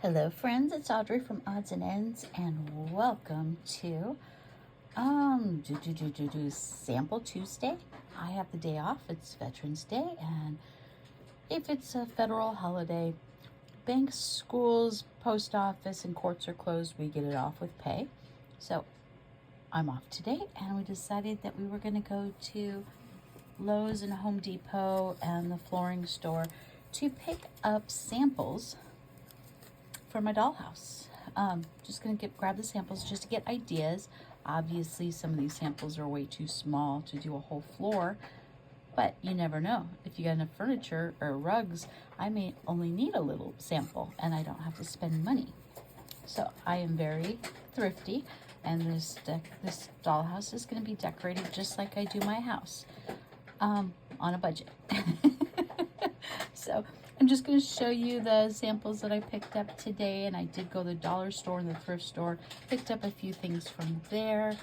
Hello friends, it's Audrey from Odds and Ends and welcome to Sample Tuesday. I have the day off, it's Veterans Day, and if it's a federal holiday, banks, schools, post office, and courts are closed, we get it off with pay. So I'm off today and we decided that we were going to go to Lowe's and Home Depot and the flooring store to pick up samples for my dollhouse. Just gonna grab the samples just to get ideas. Obviously some of these samples are way too small to do a whole floor, but you never know. If you got enough furniture or rugs, I may only need a little sample and I don't have to spend money. So I am very thrifty, and this dollhouse is going to be decorated just like I do my house, on a budget. So I'm just going to show you the samples that I picked up today, and I did go to the dollar store and the thrift store, picked up a few things from there,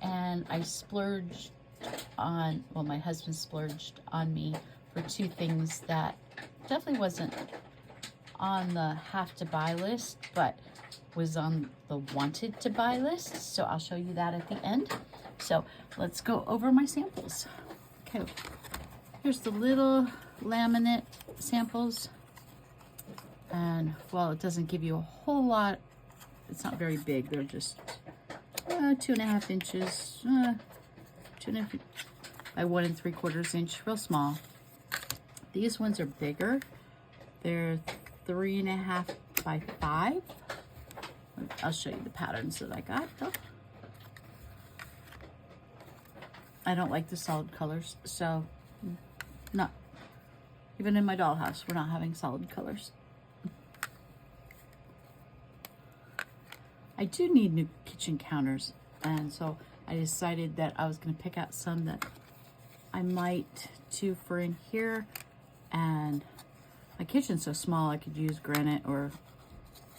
and I splurged on, well, my husband splurged on me for two things that definitely wasn't on the have to buy list, but was on the wanted to buy list. So I'll show you that at the end. So let's go over my samples. Okay, here's the little laminate samples, and well, it doesn't give you a whole lot. It's not very big. They're just 2.5 inches, 2.5 by 1 3/4 inch, real small. These ones are bigger. They're 3.5 by 5. I'll show you the patterns that I got though. I don't like the solid colors, so not even in my dollhouse, we're not having solid colors. I do need new kitchen counters, and so I decided that I was going to pick out some that I might do for in here. And my kitchen's so small, I could use granite or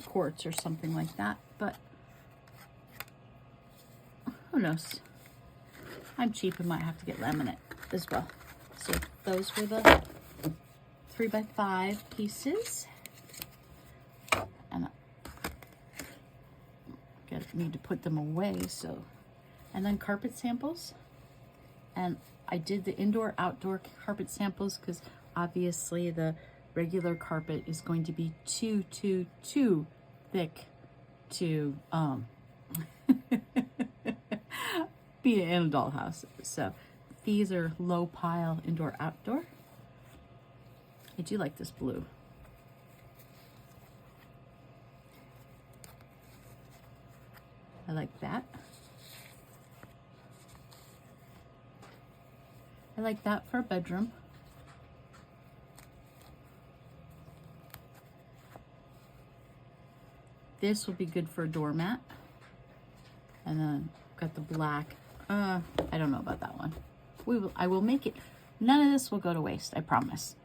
quartz or something like that, but who knows? I'm cheap and might have to get laminate as well. So those were the 3 by 5 pieces, and I need to put them away. So, and then carpet samples, and I did the indoor outdoor carpet samples because obviously the regular carpet is going to be too thick to be in a dollhouse. So these are low pile indoor outdoor. I do like this blue. I like that. I like that for a bedroom. This will be good for a doormat. And then got the black. I don't know about that one. I will make it. None of this will go to waste, I promise.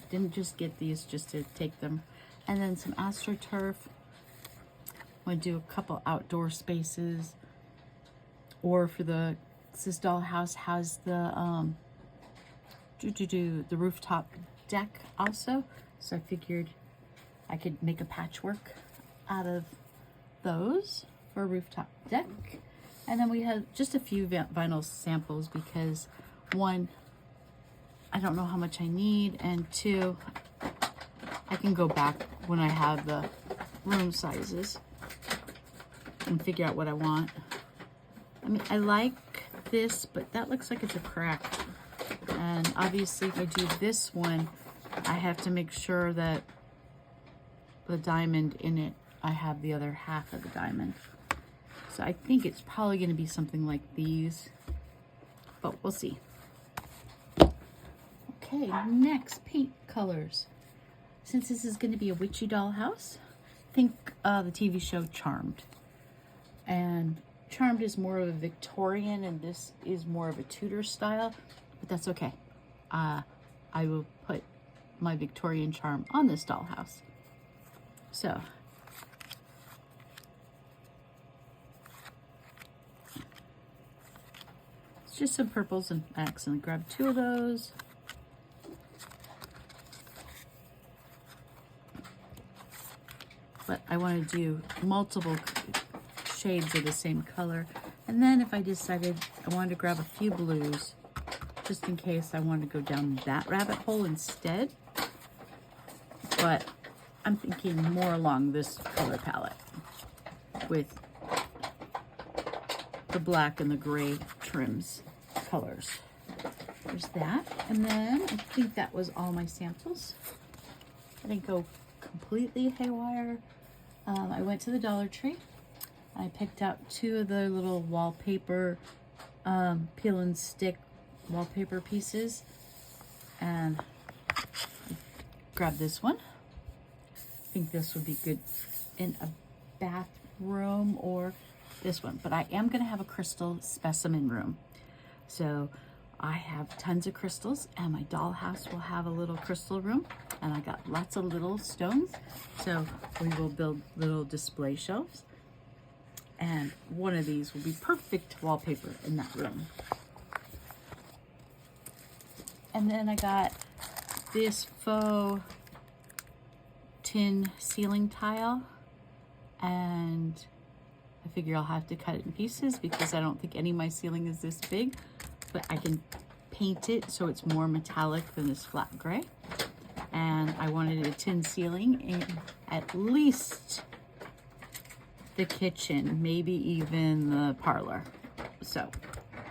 Didn't just get these just to take them. And then some AstroTurf. I'm going to do a couple outdoor spaces. Or for this dollhouse has the the rooftop deck also. So I figured I could make a patchwork out of those for a rooftop deck. And then we have just a few vinyl samples because one, I don't know how much I need, and two, I can go back when I have the room sizes and figure out what I want. I mean, I like this, but that looks like it's a crack. And obviously if I do this one, I have to make sure that the diamond in it, I have the other half of the diamond. So I think it's probably going to be something like these, but we'll see. Okay, next, paint colors. Since this is going to be a witchy dollhouse, think the TV show Charmed. And Charmed is more of a Victorian, and this is more of a Tudor style, but that's okay. I will put my Victorian charm on this dollhouse. So it's just some purples, and I accidentally grabbed 2 of those. but I want to do multiple shades of the same color. And then if I decided I wanted to grab a few blues, just in case I wanted to go down that rabbit hole instead. But I'm thinking more along this color palette with the black and the gray trims colors. There's that. And then I think that was all my samples. I didn't go completely haywire. I went to the Dollar Tree. I picked out 2 of the little wallpaper, peel and stick wallpaper pieces, and grab this one. I think this would be good in a bathroom, or this one, but I am going to have a crystal specimen room. So I have tons of crystals, and my dollhouse will have a little crystal room, and I got lots of little stones. So we will build little display shelves, and one of these will be perfect wallpaper in that room. And then I got this faux tin ceiling tile, and I figure I'll have to cut it in pieces because I don't think any of my ceiling is this big, but I can paint it so it's more metallic than this flat gray. And I wanted a tin ceiling in at least the kitchen, maybe even the parlor. So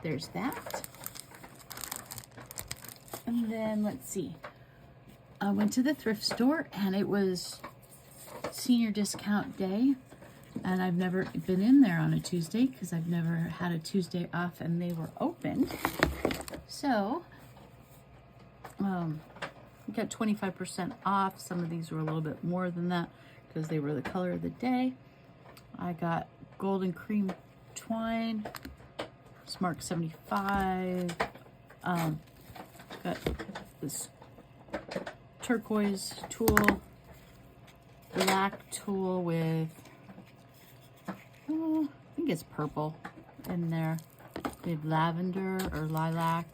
there's that. And then let's see, I went to the thrift store and it was senior discount day, and I've never been in there on a Tuesday because I've never had a Tuesday off, and they were open. So we got 25% off. Some of these were a little bit more than that because they were the color of the day. I got golden cream twine, it's marked 75. Got this turquoise tulle, black tulle with, I think it's purple in there. We have lavender or lilac,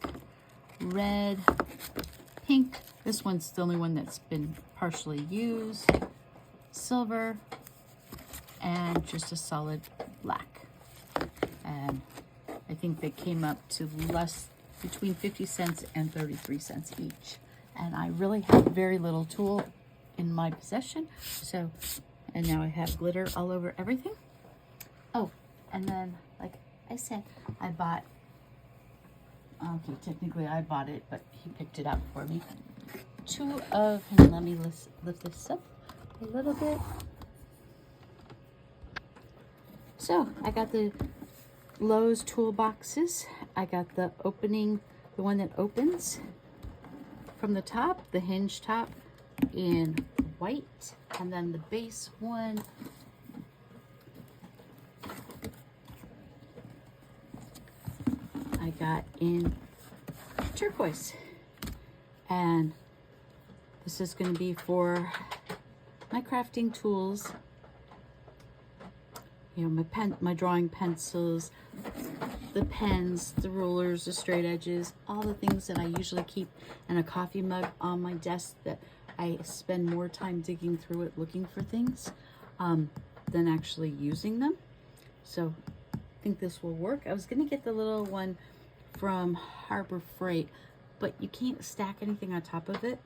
red, pink. This one's the only one that's been partially used. Silver, and just a solid black. And I think they came up to between 50 cents and 33 cents each. And I really have very little tulle in my possession. So, and now I have glitter all over everything. Oh, and then, like I said, I bought, okay, technically I bought it, but he picked it up for me. 2 of, and let me lift this up a little bit. So, I got the Lowe's toolboxes. I got the one that opens from the top, the hinge top in white, and then the base one I got in turquoise. And this is going to be for my crafting tools, you know, my drawing pencils, the pens, the rulers, the straight edges, all the things that I usually keep in a coffee mug on my desk that I spend more time digging through it looking for things than actually using them. So I think this will work. I was going to get the little one from Harbor Freight, but you can't stack anything on top of it.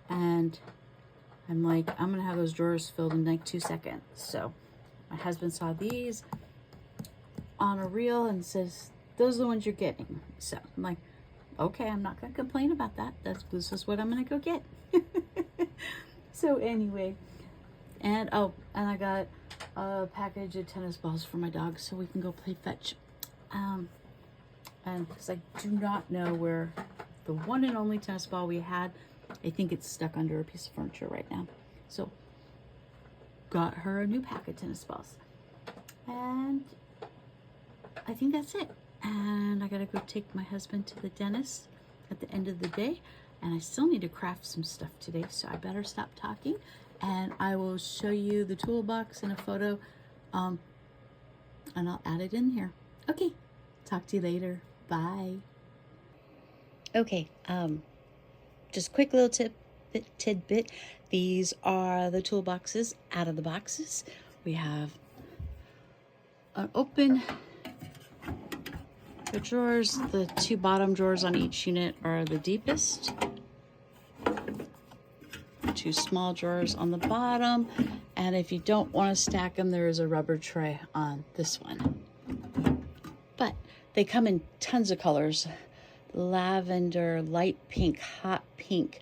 And I'm like, I'm going to have those drawers filled in like 2 seconds. So my husband saw these on a reel and says, those are the ones you're getting. So I'm like, okay, I'm not going to complain about that. This is what I'm going to go get. So anyway, and I got a package of tennis balls for my dog so we can go play fetch. And because I do not know where the one and only tennis ball we had, I think it's stuck under a piece of furniture right now. So got her a new pack of tennis balls. And I think that's it. And I gotta go take my husband to the dentist at the end of the day. And I still need to craft some stuff today, so I better stop talking. And I will show you the toolbox in a photo, and I'll add it in here. Okay, talk to you later. Bye. Okay, just quick little tip. tidbit. These are the toolboxes out of the boxes. We have an open the drawers. The two bottom drawers on each unit are the deepest. Two small drawers on the bottom, and if you don't want to stack them, there is a rubber tray on this one. But they come in tons of colors: lavender, light pink, hot pink,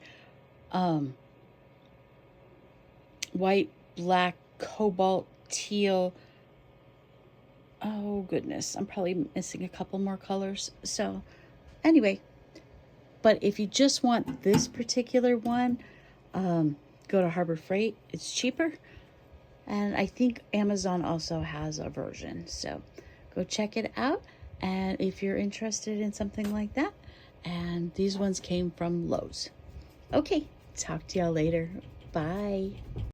white, black, cobalt, teal. Oh goodness, I'm probably missing a couple more colors. So anyway, but if you just want this particular one, go to Harbor Freight. It's cheaper. And I think Amazon also has a version. So go check it out. And if you're interested in something like that, and these ones came from Lowe's. Okay, talk to y'all later. Bye.